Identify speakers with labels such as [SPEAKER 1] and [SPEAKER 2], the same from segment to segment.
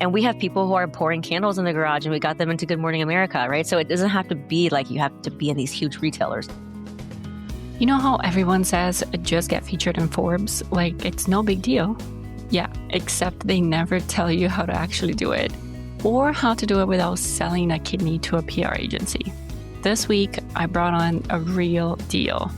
[SPEAKER 1] And we have people who are pouring candles in the garage and we got them into Good Morning America, right? So it doesn't have to be like you have to be in these huge retailers.
[SPEAKER 2] You know how everyone says just get featured in Forbes? Like it's no big deal. Yeah, except they never tell you how to actually do it or how to do it without selling a kidney to a PR agency. This week, I brought on a real deal.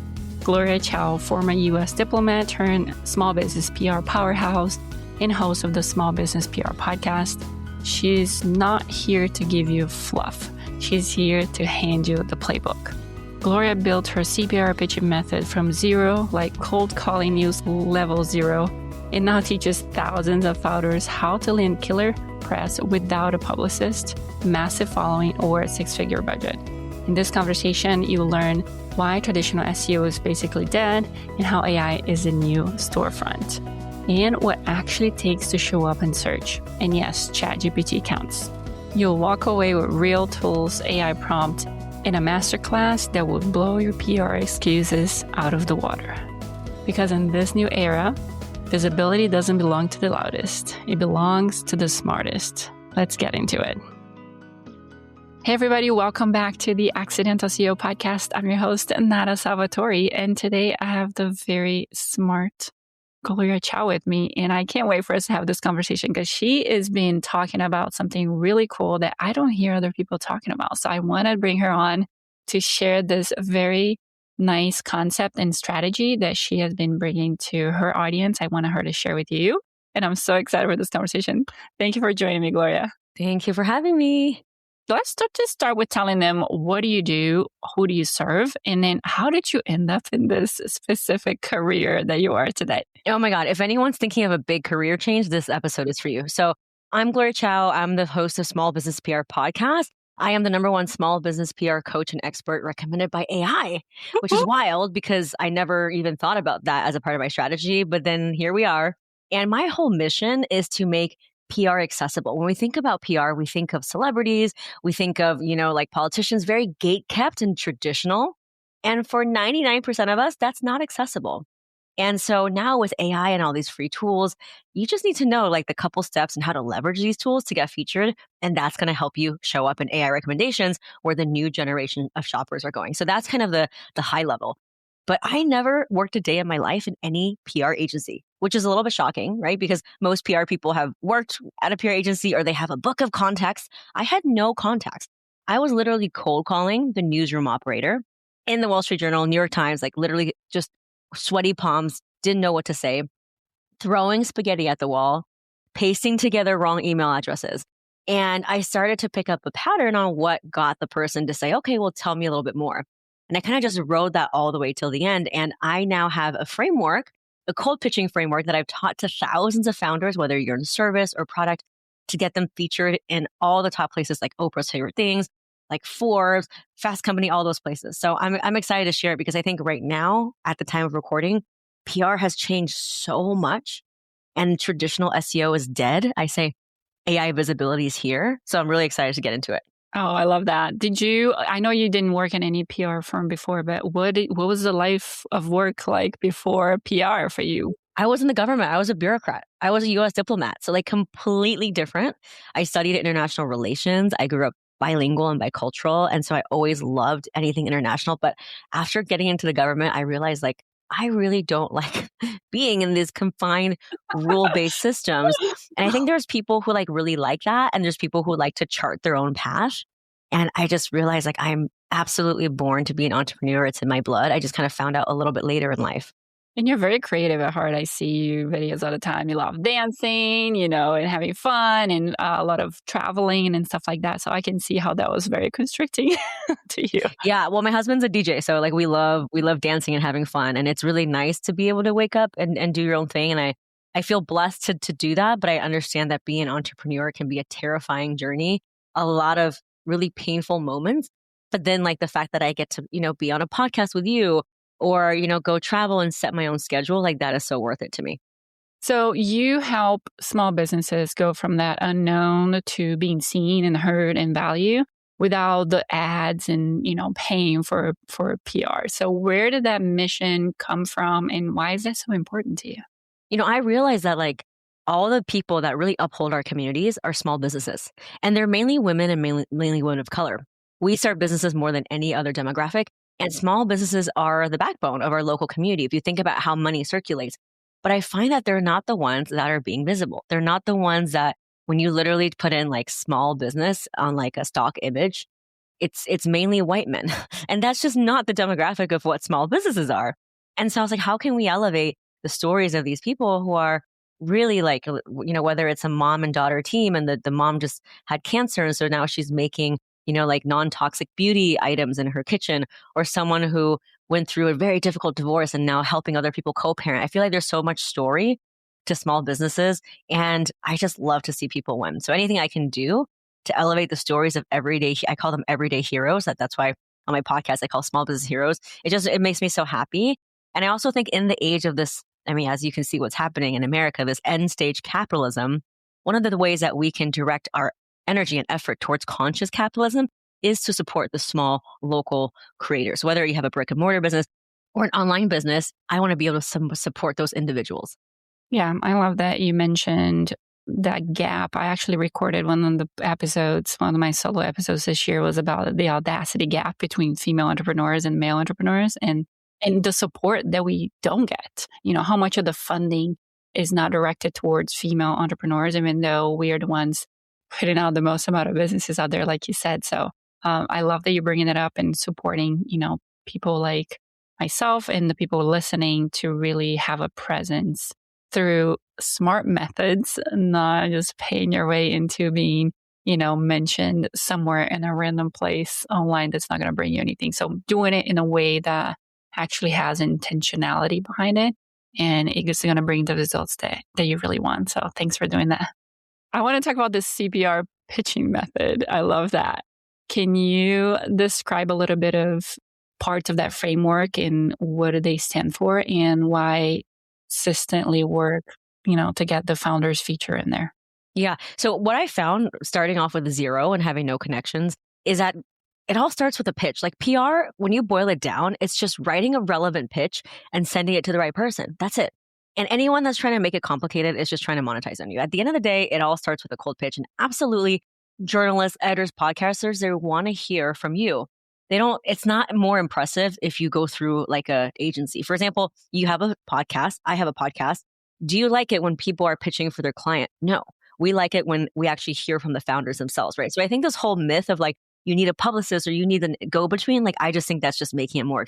[SPEAKER 2] Gloria Chou, former US diplomat turned small business PR powerhouse and host of the Small Business PR podcast. She's not here to give you fluff. She's here to hand you the playbook. Gloria built her CPR pitching method from zero, like cold calling news level 0, and now teaches thousands of founders how to land killer press without a publicist, massive following, or a six-figure budget. In this conversation, you'll learn why traditional SEO is basically dead and how AI is a new storefront, and what actually takes to show up in search. And yes, ChatGPT counts. You'll walk away with real tools, AI prompt, and a masterclass that will blow your PR excuses out of the water. Because in this new era, visibility doesn't belong to the loudest. It belongs to the smartest. Let's get into it. Hey everybody, welcome back to the Accidental SEO podcast. I'm your host, Nada Salvatore, and today I have the very smart Gloria Chou with me, and I can't wait for us to have this conversation because she has been talking about something really cool that I don't hear other people talking about. So I want to bring her on to share this very nice concept and strategy that she has been bringing to her audience. I want her to share with you, and I'm so excited for this conversation. Thank you for joining me, Gloria.
[SPEAKER 1] Thank you for having me.
[SPEAKER 2] Let's start with telling them, what do you do? Who do you serve? And then how did you end up in this specific career that you are today?
[SPEAKER 1] Oh my God. If anyone's thinking of a big career change, this episode is for you. So I'm Gloria Chou. I'm the host of Small Business PR Podcast. I am the #1 small business PR coach and expert recommended by AI, which is wild because I never even thought about that as a part of my strategy. But then here we are. And my whole mission is to make PR accessible. When we think about PR, we think of celebrities, we think of, like politicians, very gate-kept and traditional. And for 99% of us, that's not accessible. And so now with AI and all these free tools, you just need to know like the couple steps and how to leverage these tools to get featured. And that's going to help you show up in AI recommendations where the new generation of shoppers are going. So that's kind of the high level. But I never worked a day in my life in any PR agency, which is a little bit shocking, right? Because most PR people have worked at a PR agency or they have a book of contacts. I had no contacts. I was literally cold calling the newsroom operator in the Wall Street Journal, New York Times, like literally just sweaty palms, didn't know what to say, throwing spaghetti at the wall, pasting together wrong email addresses. And I started to pick up a pattern on what got the person to say, okay, well, tell me a little bit more. And I kind of just rode that all the way till the end. And I now have a framework, a cold pitching framework that I've taught to thousands of founders, whether you're in service or product, to get them featured in all the top places like Oprah's Favorite Things, like Forbes, Fast Company, all those places. So I'm excited to share it because I think right now, at the time of recording, PR has changed so much and traditional SEO is dead. I say AI visibility is here. So I'm really excited to get into it.
[SPEAKER 2] Oh, I love that. I know you didn't work in any PR firm before, but what was the life of work like before PR for you?
[SPEAKER 1] I was in the government. I was a bureaucrat. I was a US diplomat. So like completely different. I studied international relations. I grew up bilingual and bicultural. And so I always loved anything international. But after getting into the government, I realized like, I really don't like being in these confined rule-based systems. And I think there's people who like really like that. And there's people who like to chart their own path. And I just realized like I'm absolutely born to be an entrepreneur. It's in my blood. I just kind of found out a little bit later in life.
[SPEAKER 2] And you're very creative at heart. I see you videos all the time. You love dancing, and having fun and a lot of traveling and stuff like that. So I can see how that was very constricting to you.
[SPEAKER 1] Yeah. Well, my husband's a DJ. So like we love dancing and having fun. And it's really nice to be able to wake up and do your own thing. And I feel blessed to do that. But I understand that being an entrepreneur can be a terrifying journey, a lot of really painful moments. But then like the fact that I get to, be on a podcast with you, or, go travel and set my own schedule, like that is so worth it to me.
[SPEAKER 2] So you help small businesses go from that unknown to being seen and heard and value without the ads and, paying for PR. So where did that mission come from and why is that so important to you?
[SPEAKER 1] I realized that like all the people that really uphold our communities are small businesses. And they're mainly women and mainly women of color. We start businesses more than any other demographic. And small businesses are the backbone of our local community. If you think about how money circulates, but I find that they're not the ones that are being visible. They're not the ones that when you literally put in like small business on like a stock image, it's mainly white men. And that's just not the demographic of what small businesses are. And so I was like, how can we elevate the stories of these people who are really like, whether it's a mom and daughter team and the mom just had cancer. And so now she's making, like non-toxic beauty items in her kitchen, or someone who went through a very difficult divorce and now helping other people co-parent. I feel like there's so much story to small businesses, and I just love to see people win. So anything I can do to elevate the stories of I call them everyday heroes. That's why on my podcast, I call small business heroes. It makes me so happy. And I also think in the age of this, as you can see what's happening in America, this end stage capitalism, one of the ways that we can direct our energy and effort towards conscious capitalism is to support the small local creators. Whether you have a brick and mortar business or an online business, I want to be able to support those individuals.
[SPEAKER 2] Yeah, I love that you mentioned that gap. I actually recorded one of my solo episodes this year was about the audacity gap between female entrepreneurs and male entrepreneurs, and the support that we don't get. How much of the funding is not directed towards female entrepreneurs, even though we are the ones putting out the most amount of businesses out there, like you said. So I love that you're bringing it up and supporting, people like myself and the people listening to really have a presence through smart methods, not just paying your way into being, mentioned somewhere in a random place online that's not going to bring you anything. So doing it in a way that actually has intentionality behind it, and it's going to bring the results that you really want. So thanks for doing that. I want to talk about this CPR pitching method. I love that. Can you describe a little bit of parts of that framework and what do they stand for and why consistently work, to get the founders feature in there?
[SPEAKER 1] Yeah. So what I found starting off with 0 and having no connections is that it all starts with a pitch. Like PR, when you boil it down, it's just writing a relevant pitch and sending it to the right person. That's it. And anyone that's trying to make it complicated is just trying to monetize on you. At the end of the day, it all starts with a cold pitch. And absolutely, journalists, editors, podcasters, they want to hear from you. It's not more impressive if you go through like a agency. For example, you have a podcast. I have a podcast. Do you like it when people are pitching for their client? No. We like it when we actually hear from the founders themselves, right? So I think this whole myth of like, you need a publicist or you need a go-between, like, I just think that's just making it more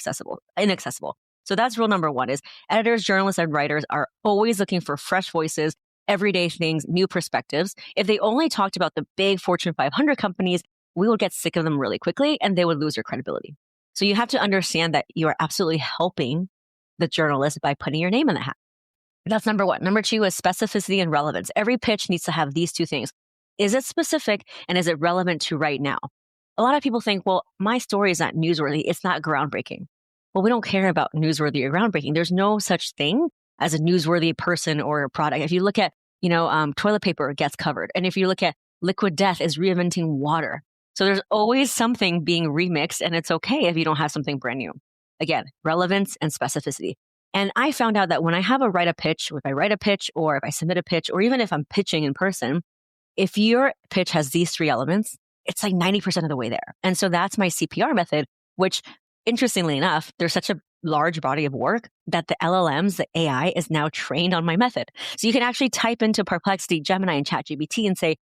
[SPEAKER 1] inaccessible. So that's rule number 1 is editors, journalists, and writers are always looking for fresh voices, everyday things, new perspectives. If they only talked about the big Fortune 500 companies, we would get sick of them really quickly and they would lose their credibility. So you have to understand that you are absolutely helping the journalist by putting your name in the hat. That's number 1. Number 2 is specificity and relevance. Every pitch needs to have these 2 things. Is it specific and is it relevant to right now? A lot of people think, well, my story is not newsworthy. It's not groundbreaking. Well, we don't care about newsworthy or groundbreaking. There's no such thing as a newsworthy person or a product. If you look at, toilet paper gets covered. And if you look at liquid death is reinventing water. So there's always something being remixed, and it's okay if you don't have something brand new. Again, relevance and specificity. And I found out that when if I write a pitch or if I submit a pitch, or even if I'm pitching in person, if your pitch has these 3 elements, it's like 90% of the way there. And so that's my CPR method, which interestingly enough, there's such a large body of work that the LLMs, the AI is now trained on my method. So you can actually type into Perplexity, Gemini, and ChatGPT and say,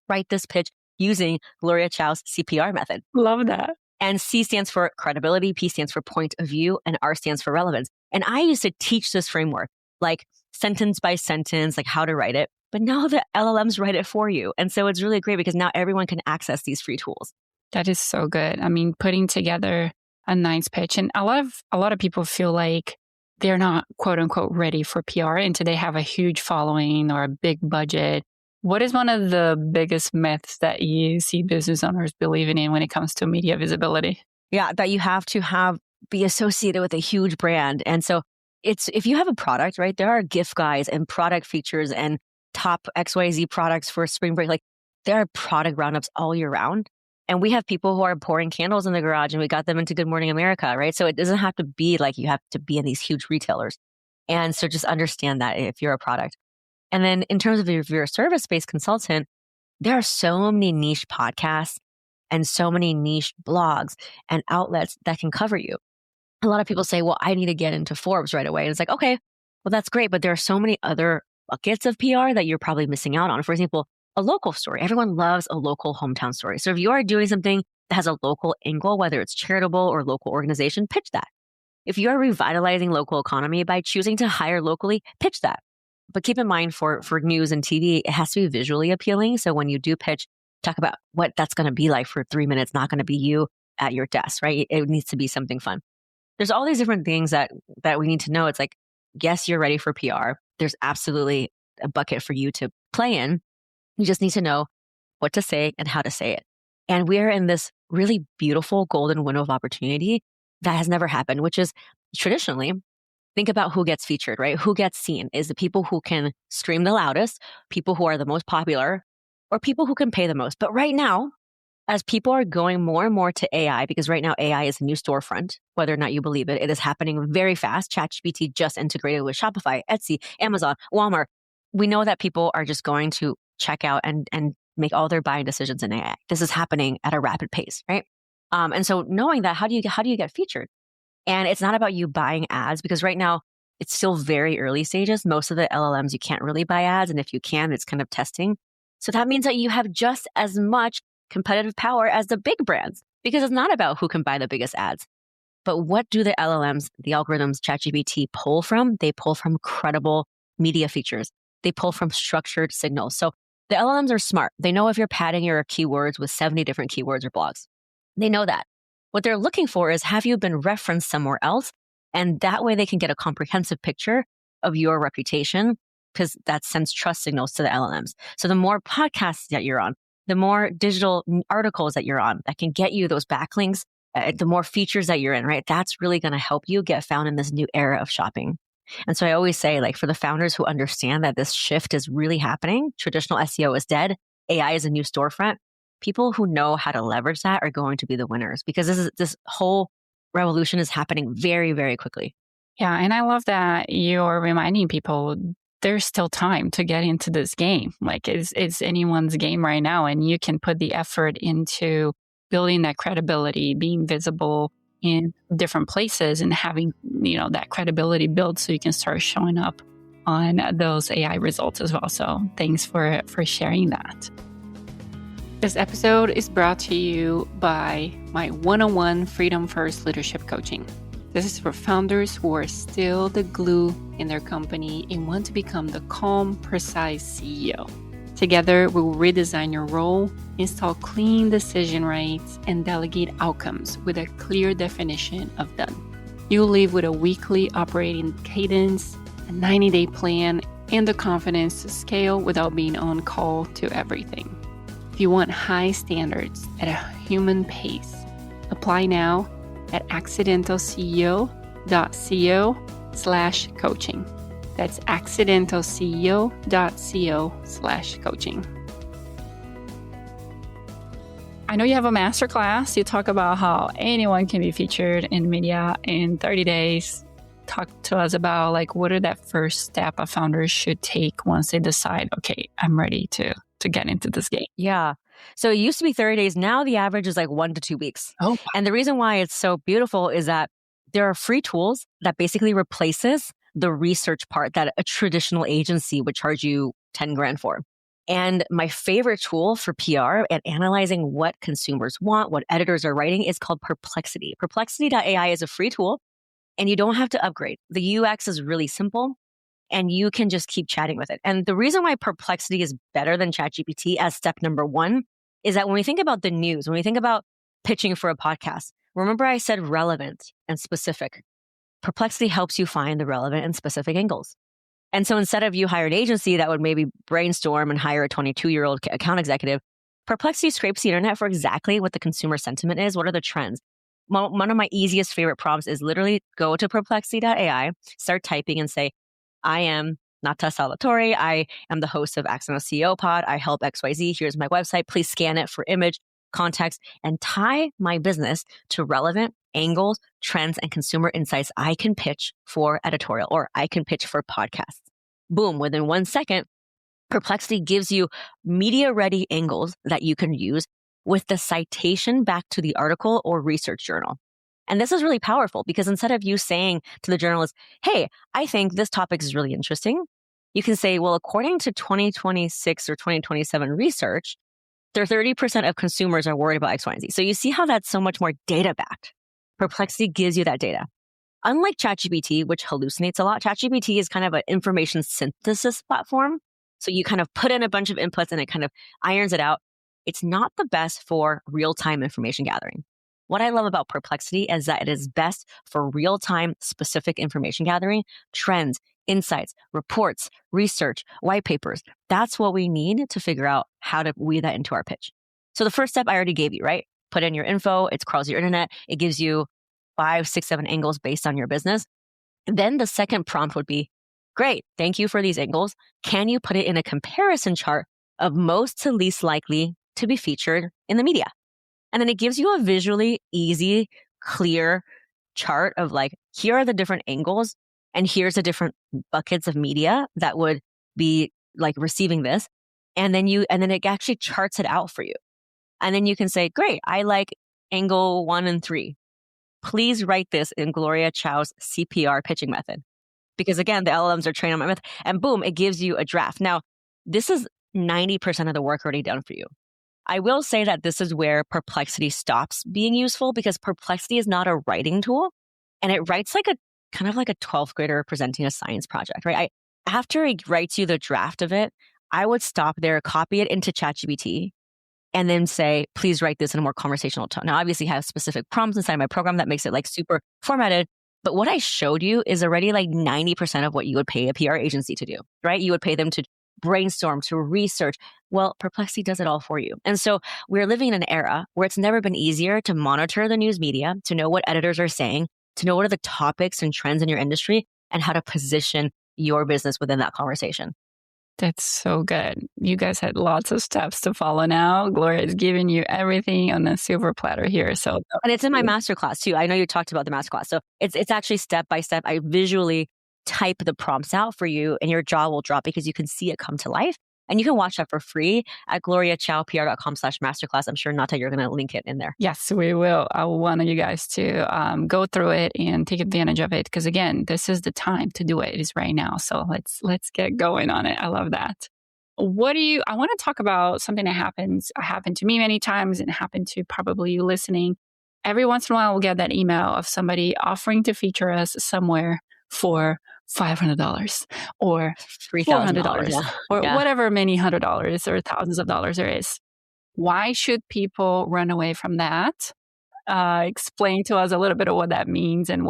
[SPEAKER 1] write this pitch using Gloria Chou's CPR method.
[SPEAKER 2] Love that.
[SPEAKER 1] And C stands for credibility, P stands for point of view, and R stands for relevance. And I used to teach this framework, like sentence by sentence, like how to write it. But now the LLMs write it for you. And so it's really great because now everyone can access these free tools.
[SPEAKER 2] That is so good. Putting together a nice pitch. And a lot of people feel like they're not quote unquote ready for PR until they have a huge following or a big budget. What is one of the biggest myths that you see business owners believing in when it comes to media visibility?
[SPEAKER 1] Yeah, that you have to be associated with a huge brand. And so if you have a product, right, there are gift guides and product features and top XYZ products for spring break. Like there are product roundups all year round. And we have people who are pouring candles in the garage and we got them into Good Morning America, right? So it doesn't have to be like you have to be in these huge retailers. And so just understand that if you're a product. And then in terms of if you're a service-based consultant, there are so many niche podcasts and so many niche blogs and outlets that can cover you. A lot of people say, well, I need to get into Forbes right away. And it's like, okay, well, that's great. But there are so many other buckets of PR that you're probably missing out on. For example, a local story. Everyone loves a local hometown story. So if you are doing something that has a local angle, whether it's charitable or local organization, pitch that. If you are revitalizing local economy by choosing to hire locally, pitch that. But keep in mind for news and TV, it has to be visually appealing. So when you do pitch, talk about what that's going to be like for 3 minutes, not going to be you at your desk, right? It needs to be something fun. There's all these different things that we need to know. It's like, yes, you're ready for PR. There's absolutely a bucket for you to play in. You just need to know what to say and how to say it. And we're in this really beautiful golden window of opportunity that has never happened, which is traditionally, think about who gets featured, right? Who gets seen is the people who can scream the loudest, people who are the most popular, or people who can pay the most. But right now, as people are going more and more to AI, because right now AI is a new storefront, whether or not you believe it, it is happening very fast. ChatGPT just integrated with Shopify, Etsy, Amazon, Walmart. We know that people are just going to check out and make all their buying decisions in AI. This is happening at a rapid pace, right? And so knowing that, how do you get featured? And it's not about you buying ads, because right now it's still very early stages. Most of the LLMs, you can't really buy ads. And if you can, it's kind of testing. So that means that you have just as much competitive power as the big brands, because it's not about who can buy the biggest ads. But what do the LLMs, the algorithms, ChatGPT pull from? They pull from credible media features. They pull from structured signals. So the LLMs are smart. They know if you're padding your keywords with 70 different keywords or blogs. They know that. What they're looking for is, have you been referenced somewhere else? And that way they can get a comprehensive picture of your reputation, because that sends trust signals to the LLMs. So the more podcasts that you're on, the more digital articles that you're on that can get you those backlinks, the more features that you're in, right? That's really going to help you get found in this new era of shopping. And so I always say, like, for the founders who understand that this shift is really happening, traditional SEO is dead, AI is a new storefront, people who know how to leverage that are going to be the winners, because this whole revolution is happening very, very quickly.
[SPEAKER 2] Yeah, and I love that you're reminding people there's still time to get into this game. Like it's anyone's game right now, and you can put the effort into building that credibility, being visible in different places, and having that credibility built so you can start showing up on those AI results as well. So thanks for sharing that. This episode is brought to you by my one-on-one Freedom First Leadership Coaching. This is for founders who are still the glue in their company and want to become the calm, precise CEO. Together, we will redesign your role, install clean decision rights, and delegate outcomes with a clear definition of done. You'll leave with a weekly operating cadence, a 90-day plan, and the confidence to scale without being on call to everything. If you want high standards at a human pace, apply now at accidentalceo.co/coaching. That's accidentalceo.co/coaching. I know you have a masterclass. You talk about how anyone can be featured in media in 30 days. Talk to us about what are that first step a founder should take once they decide, okay, I'm ready to get into this game.
[SPEAKER 1] Yeah. So it used to be 30 days. Now the average is 1 to 2 weeks.
[SPEAKER 2] Oh.
[SPEAKER 1] And the reason why it's so beautiful is that there are free tools that basically replaces the research part that a traditional agency would charge you 10 grand for. And my favorite tool for PR and analyzing what consumers want, what editors are writing, is called Perplexity. Perplexity.ai is a free tool, and you don't have to upgrade. The UX is really simple, and you can just keep chatting with it. And the reason why Perplexity is better than ChatGPT as step number one is that when we think about the news, when we think about pitching for a podcast, remember I said relevant and specific. Perplexity helps you find the relevant and specific angles. And so instead of you hire an agency that would maybe brainstorm and hire a 22-year-old account executive, Perplexity scrapes the internet for exactly what the consumer sentiment is. What are the trends? One of my easiest favorite prompts is literally go to perplexity.ai, start typing and say, I am Nata Salvatore. I am the host of Accidental CEO Pod. I help XYZ. Here's my website. Please scan it for image, context, and tie my business to relevant angles, trends, and consumer insights I can pitch for editorial, or I can pitch for podcasts. Boom, within 1 second, Perplexity gives you media-ready angles that you can use with the citation back to the article or research journal. And this is really powerful because instead of you saying to the journalist, hey, I think this topic is really interesting, you can say, well, according to 2026 or 2027 research, 30% of consumers are worried about X, Y, and Z. So you see how that's so much more data-backed. Perplexity gives you that data. Unlike ChatGPT, which hallucinates a lot, ChatGPT is kind of an information synthesis platform. So you kind of put in a bunch of inputs and it kind of irons it out. It's not the best for real-time information gathering. What I love about Perplexity is that it is best for real-time specific information gathering, trends, insights, reports, research, white papers. That's what we need to figure out how to weave that into our pitch. So the first step I already gave you, right? Put in your info, it crawls your internet, it gives you 5, 6, 7 angles based on your business. Then the second prompt would be, great, thank you for these angles. Can you put it in a comparison chart of most to least likely to be featured in the media? And then it gives you a visually easy, clear chart of like, here are the different angles and here's the different buckets of media that would be like receiving this. And then it actually charts it out for you. And then you can say, great, I like angle 1 and 3. Please write this in Gloria Chou's CPR pitching method. Because again, the LLMs are trained on my method. And boom, it gives you a draft. Now, this is 90% of the work already done for you. I will say that this is where Perplexity stops being useful because Perplexity is not a writing tool. And it writes like a kind of like a 12th grader presenting a science project, right? After it writes you the draft of it, I would stop there, copy it into ChatGPT, and then say, please write this in a more conversational tone. Now, obviously, I have specific prompts inside my program that makes it like super formatted. But what I showed you is already like 90% of what you would pay a PR agency to do, right? You would pay them to brainstorm, to research. Well, Perplexity does it all for you. And so we're living in an era where it's never been easier to monitor the news media, to know what editors are saying, to know what are the topics and trends in your industry, and how to position your business within that conversation.
[SPEAKER 2] That's so good. You guys had lots of steps to follow now. Gloria is giving you everything on a silver platter here. So,
[SPEAKER 1] and it's in my masterclass too. I know you talked about the masterclass. So it's actually step by step. I visually type the prompts out for you and your jaw will drop because you can see it come to life. And you can watch that for free at gloriachoupr.com/masterclass. I'm sure, Nata, you're going to link it in there.
[SPEAKER 2] Yes, we will. I want you guys to go through it and take advantage of it. Because again, this is the time to do it. It is right now. So let's get going on it. I love that. I want to talk about something that happened to me many times and happened to probably you listening. Every once in a while, we'll get that email of somebody offering to feature us somewhere for $500 or $400 or whatever many $100 or thousands of dollars there is. Why should people run away from that? Explain to us a little bit of what that means and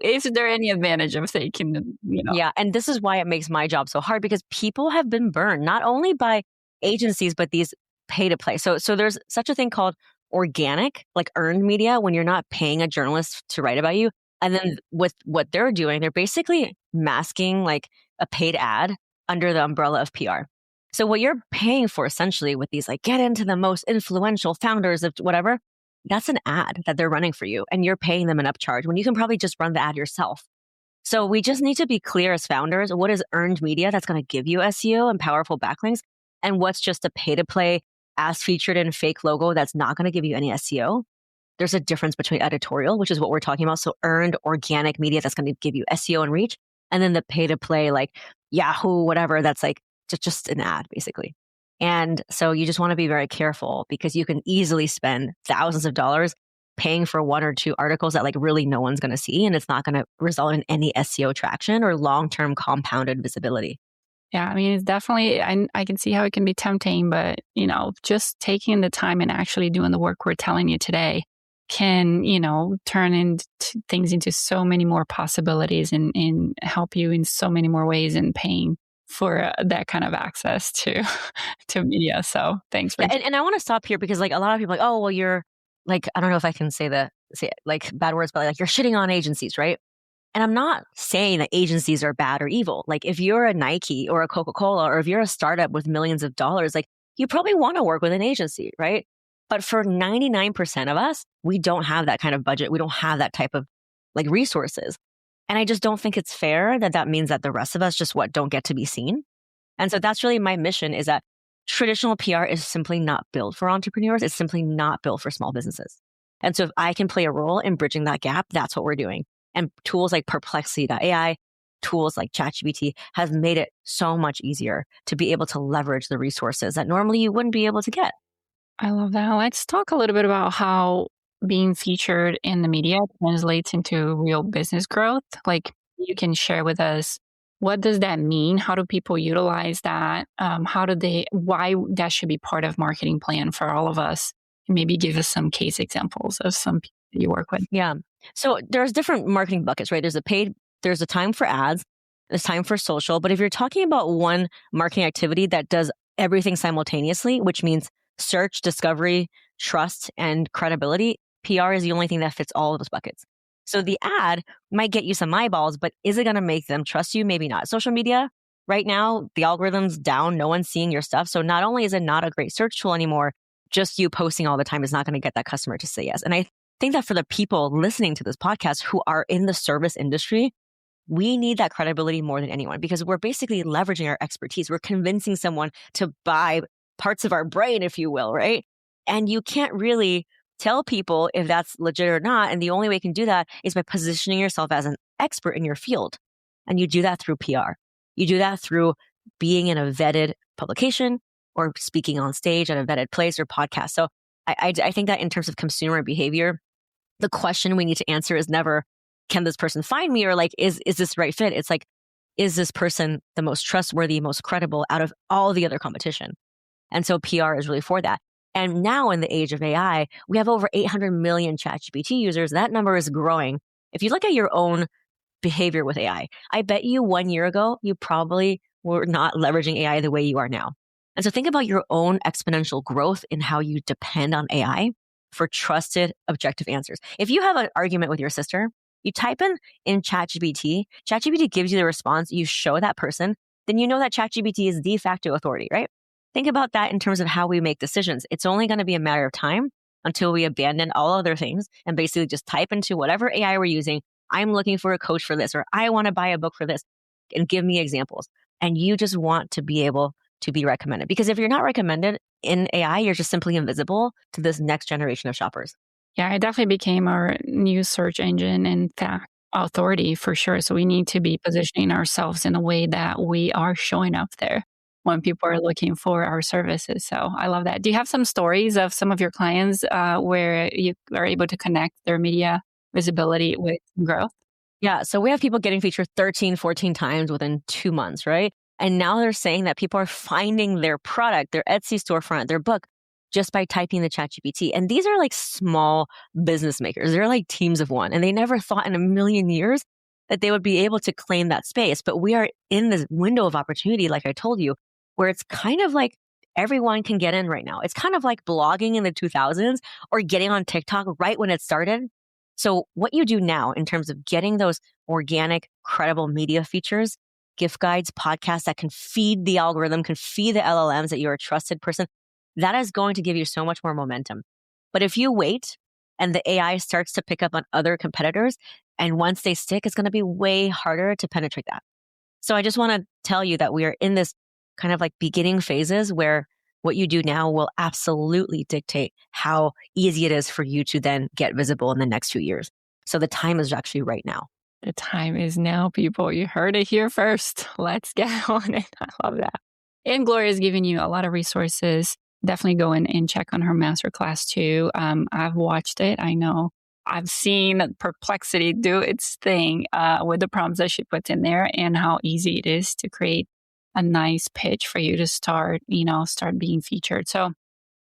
[SPEAKER 2] is there any advantage of taking,
[SPEAKER 1] Yeah, and this is why it makes my job so hard because people have been burned not only by agencies but these pay to play. So there's such a thing called organic, like earned media, when you're not paying a journalist to write about you. And then with what they're doing, they're basically masking like a paid ad under the umbrella of PR. So what you're paying for essentially with these like get into the most influential founders of whatever, that's an ad that they're running for you and you're paying them an upcharge when you can probably just run the ad yourself. So we just need to be clear as founders, what is earned media that's going to give you SEO and powerful backlinks and what's just a pay to play as featured in fake logo that's not going to give you any SEO. There's a difference between editorial, which is what we're talking about. So earned organic media that's going to give you SEO and reach. And then the pay to play like Yahoo, whatever, that's like just an ad basically. And so you just want to be very careful because you can easily spend thousands of dollars paying for 1 or 2 articles that like really no one's going to see. And it's not going to result in any SEO traction or long-term compounded visibility.
[SPEAKER 2] Yeah, I mean, it's definitely, I can see how it can be tempting, but just taking the time and actually doing the work we're telling you today can, turn into things into so many more possibilities and help you in so many more ways in paying for that kind of access to media. So thanks for
[SPEAKER 1] and I want to stop here because like a lot of people are like, oh, well, you're like, I don't know if I can say like bad words, but like you're shitting on agencies, right? And I'm not saying that agencies are bad or evil. Like if you're a Nike or a Coca-Cola or if you're a startup with millions of dollars, like you probably want to work with an agency, right? But for 99% of us, we don't have that kind of budget. We don't have that type of like resources. And I just don't think it's fair that means that the rest of us just don't get to be seen. And so that's really my mission, is that traditional PR is simply not built for entrepreneurs. It's simply not built for small businesses. And so if I can play a role in bridging that gap, that's what we're doing. And tools like Perplexity.ai, tools like ChatGPT have made it so much easier to be able to leverage the resources that normally you wouldn't be able to get.
[SPEAKER 2] I love that. Let's talk a little bit about how being featured in the media translates into real business growth. Like, you can share with us, what does that mean? How do people utilize that? Why that should be part of marketing plan for all of us? And maybe give us some case examples of some people that you work with.
[SPEAKER 1] Yeah. So there's different marketing buckets, right? There's a time for ads, there's time for social. But if you're talking about one marketing activity that does everything simultaneously, which means search, discovery, trust, and credibility, PR is the only thing that fits all of those buckets. So the ad might get you some eyeballs, but is it going to make them trust you? Maybe not. Social media, right now, the algorithm's down. No one's seeing your stuff. So not only is it not a great search tool anymore, just you posting all the time is not going to get that customer to say yes. And I think that for the people listening to this podcast who are in the service industry, we need that credibility more than anyone, because we're basically leveraging our expertise. We're convincing someone to buy parts of our brain, if you will, right? And you can't really tell people if that's legit or not. And the only way you can do that is by positioning yourself as an expert in your field. And you do that through PR. You do that through being in a vetted publication or speaking on stage at a vetted place or podcast. So I think that in terms of consumer behavior, the question we need to answer is never, can this person find me? Or like, is this the right fit? It's like, is this person the most trustworthy, most credible out of all the other competition? And so PR is really for that. And now in the age of AI, we have over 800 million ChatGPT users. That number is growing. If you look at your own behavior with AI, I bet you 1 year ago, you probably were not leveraging AI the way you are now. And so think about your own exponential growth in how you depend on AI for trusted, objective answers. If you have an argument with your sister, you type in ChatGPT, ChatGPT gives you the response, you show that person, then you know that ChatGPT is de facto authority, right? Think about that in terms of how we make decisions. It's only going to be a matter of time until we abandon all other things and basically just type into whatever AI we're using, I'm looking for a coach for this, or I want to buy a book for this, and give me examples. And you just want to be able to be recommended. Because if you're not recommended in AI, you're just simply invisible to this next generation of shoppers.
[SPEAKER 2] Yeah, it definitely became our new search engine and fact authority for sure. So we need to be positioning ourselves in a way that we are showing up there when people are looking for our services. So I love that. Do you have some stories of some of your clients where you are able to connect their media visibility with growth?
[SPEAKER 1] Yeah. So we have people getting featured 13, 14 times within 2 months, right? And now they're saying that people are finding their product, their Etsy storefront, their book, just by typing the ChatGPT. And these are like small business makers. They're like teams of one. And they never thought in a million years that they would be able to claim that space. But we are in this window of opportunity, like I told you, where it's kind of like everyone can get in right now. It's kind of like blogging in the 2000s or getting on TikTok right when it started. So what you do now in terms of getting those organic, credible media features, gift guides, podcasts that can feed the algorithm, can feed the LLMs that you're a trusted person, that is going to give you so much more momentum. But if you wait and the AI starts to pick up on other competitors, and once they stick, it's going to be way harder to penetrate that. So I just want to tell you that we are in this kind of like beginning phases where what you do now will absolutely dictate how easy it is for you to then get visible in the next few years. So the time is actually right now.
[SPEAKER 2] The time is now, people. You heard it here first. Let's get on it. I love that. And Gloria is giving you a lot of resources. Definitely go in and check on her masterclass too. I've watched it. I know I've seen Perplexity do its thing with the prompts that she puts in there and how easy it is to create a nice pitch for you to start being featured. So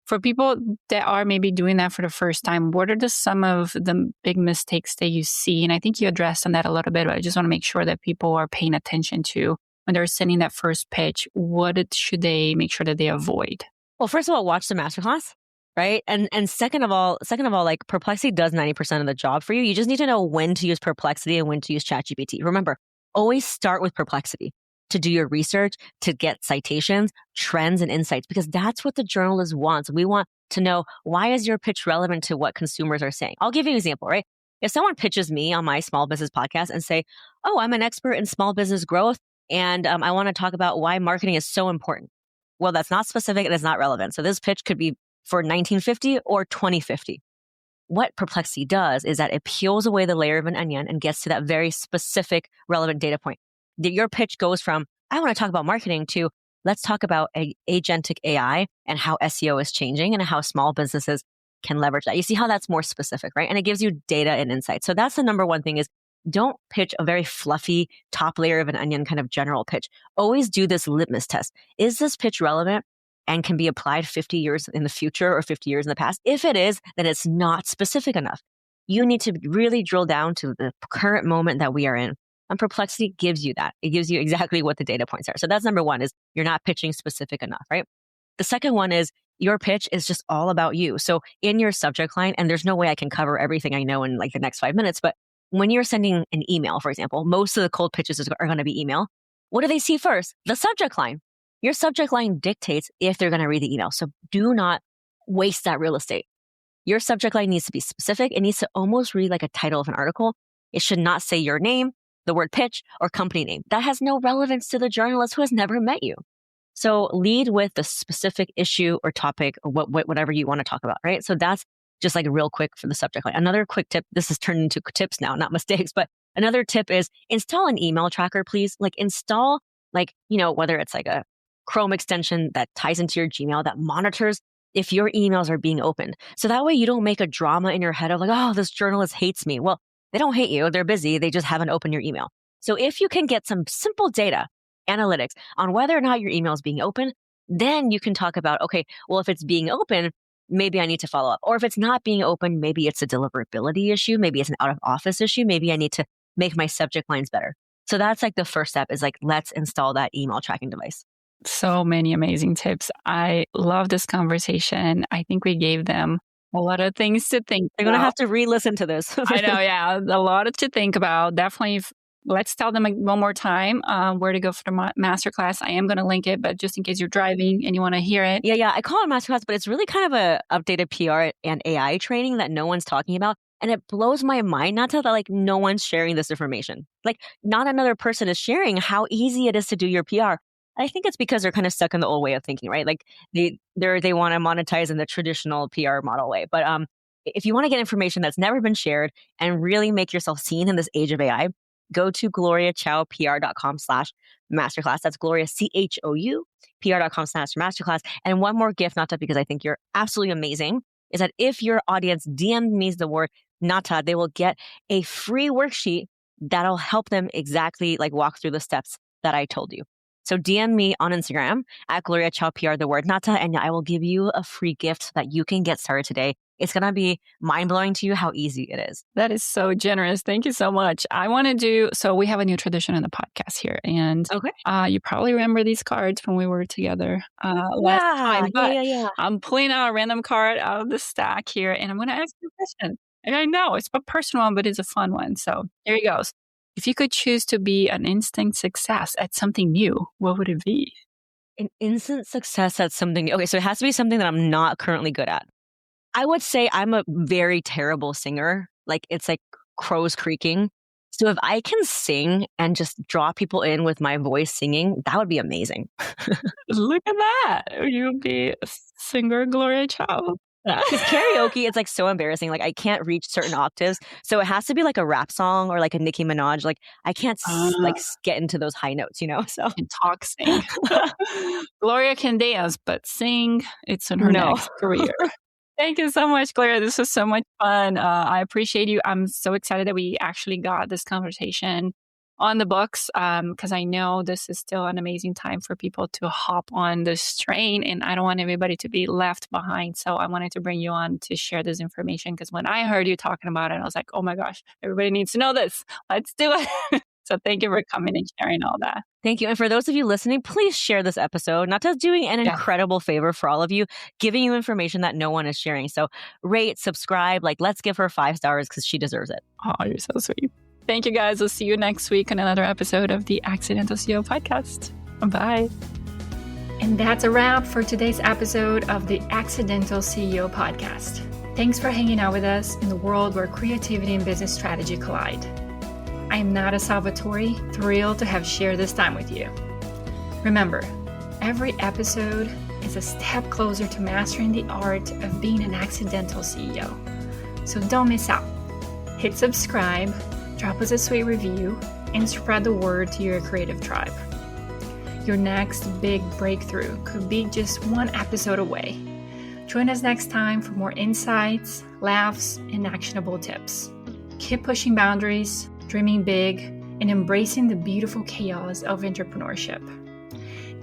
[SPEAKER 2] for people that are maybe doing that for the first time, what are some of the big mistakes that you see? And I think you addressed on that a little bit, but I just want to make sure that people are paying attention to when they're sending that first pitch. What should they make sure that they avoid?
[SPEAKER 1] Well, first of all, watch the masterclass, right? And second of all, like Perplexity does 90% of the job for you. You just need to know when to use Perplexity and when to use ChatGPT. Remember, always start with Perplexity to do your research, to get citations, trends, and insights, because that's what the journalist wants. We want to know, why is your pitch relevant to what consumers are saying? I'll give you an example, right? If someone pitches me on my small business podcast and say, oh, I'm an expert in small business growth, And I want to talk about why marketing is so important. Well, that's not specific and it's not relevant. So this pitch could be for 1950 or 2050. What Perplexity does is that it peels away the layer of an onion and gets to that very specific relevant data point. Your pitch goes from, I want to talk about marketing, to let's talk about agentic AI and how SEO is changing and how small businesses can leverage that. You see how that's more specific, right? And it gives you data and insight. So that's the number one thing, is don't pitch a very fluffy top layer of an onion kind of general pitch. Always do this litmus test. Is this pitch relevant and can be applied 50 years in the future or 50 years in the past? If it is, then it's not specific enough. You need to really drill down to the current moment that we are in. And Perplexity gives you that. It gives you exactly what the data points are. So that's number one, is you're not pitching specific enough, right? The second one is your pitch is just all about you. So in your subject line, and there's no way I can cover everything I know in like the next 5 minutes, but when you're sending an email, for example, most of the cold pitches are going to be email. What do they see first? The subject line. Your subject line dictates if they're going to read the email. So do not waste that real estate. Your subject line needs to be specific. It needs to almost read like a title of an article. It should not say your name, the word pitch, or company name. That has no relevance to the journalist who has never met you. So lead with the specific issue or topic or whatever you want to talk about, right? So that's just like real quick for the subject line. Another quick tip, this has turned into tips now, not mistakes, but another tip is install an email tracker, please. Like install, whether it's like a Chrome extension that ties into your Gmail that monitors if your emails are being opened. So that way you don't make a drama in your head of like, oh, this journalist hates me. Well, they don't hate you. They're busy. They just haven't opened your email. So if you can get some simple data, analytics on whether or not your email is being open, then you can talk about, okay, well, if it's being open, maybe I need to follow up. Or if it's not being open, maybe it's a deliverability issue. Maybe it's an out of office issue. Maybe I need to make my subject lines better. So that's like the first step, is like, let's install that email tracking device.
[SPEAKER 2] So many amazing tips. I love this conversation. I think we gave them a lot of things to think
[SPEAKER 1] They're going to have to re-listen to this.
[SPEAKER 2] I know, yeah. A lot to think about. Definitely, let's tell them one more time where to go for the masterclass. I am going to link it, but just in case you're driving and you want to hear it.
[SPEAKER 1] Yeah. I call it masterclass, but it's really kind of a updated PR and AI training that no one's talking about. And it blows my mind, not to that, like, no one's sharing this information. Like, not another person is sharing how easy it is to do your PR. I think it's because they're kind of stuck in the old way of thinking, right? Like they want to monetize in the traditional PR model way. But if you want to get information that's never been shared and really make yourself seen in this age of AI, go to gloriachoupr.com/masterclass. That's Gloria, CHOU, PR.com/masterclass. And one more gift, Nata, because I think you're absolutely amazing, is that if your audience DM me the word Nata, they will get a free worksheet that'll help them exactly like walk through the steps that I told you. So DM me on Instagram at Gloria Chou PR, the word Nata, and I will give you a free gift so that you can get started today. It's going to be mind-blowing to you how easy it is.
[SPEAKER 2] That is so generous. Thank you so much. I want to do, so we have a new tradition in the podcast here. And you probably remember these cards from when we were together last time. But I'm pulling out a random card out of the stack here, and I'm going to ask you a question. And I know it's a personal one, but it's a fun one. So here he goes. If you could choose to be an instant success at something new, what would it be?
[SPEAKER 1] An instant success at something new. Okay, so it has to be something that I'm not currently good at. I would say I'm a very terrible singer. Like, it's like crows creaking. So if I can sing and just draw people in with my voice singing, that would be amazing.
[SPEAKER 2] Look at that. You would be a singer, Gloria Chou.
[SPEAKER 1] Because karaoke, it's like so embarrassing. Like, I can't reach certain octaves. So it has to be like a rap song or like a Nicki Minaj. Like, I can't get into those high notes, So
[SPEAKER 2] and talk, sing. Gloria can dance, but sing, it's in her next career. Thank you so much, Gloria. This was so much fun. I appreciate you. I'm so excited that we actually got this conversation on the books because I know this is still an amazing time for people to hop on this train, and I don't want everybody to be left behind. So I wanted to bring you on to share this information because when I heard you talking about it, I was like, oh my gosh, everybody needs to know this. Let's do it. So thank you for coming and sharing all that.
[SPEAKER 1] Thank you. And for those of you listening, please share this episode. Nata's doing an incredible favor for all of you, giving you information that no one is sharing. So rate, subscribe, let's give her 5 stars because she deserves it.
[SPEAKER 2] Oh, you're so sweet. Thank you, guys. We'll see you next week on another episode of the Accidental CEO podcast. Bye. And that's a wrap for today's episode of the Accidental CEO podcast. Thanks for hanging out with us in the world where creativity and business strategy collide. I am Nada Salvatore, thrilled to have shared this time with you. Remember, every episode is a step closer to mastering the art of being an accidental CEO. So don't miss out. Hit subscribe, drop us a sweet review, and spread the word to your creative tribe. Your next big breakthrough could be just one episode away. Join us next time for more insights, laughs, and actionable tips. Keep pushing boundaries, dreaming big, and embracing the beautiful chaos of entrepreneurship.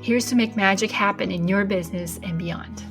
[SPEAKER 2] Here's to make magic happen in your business and beyond.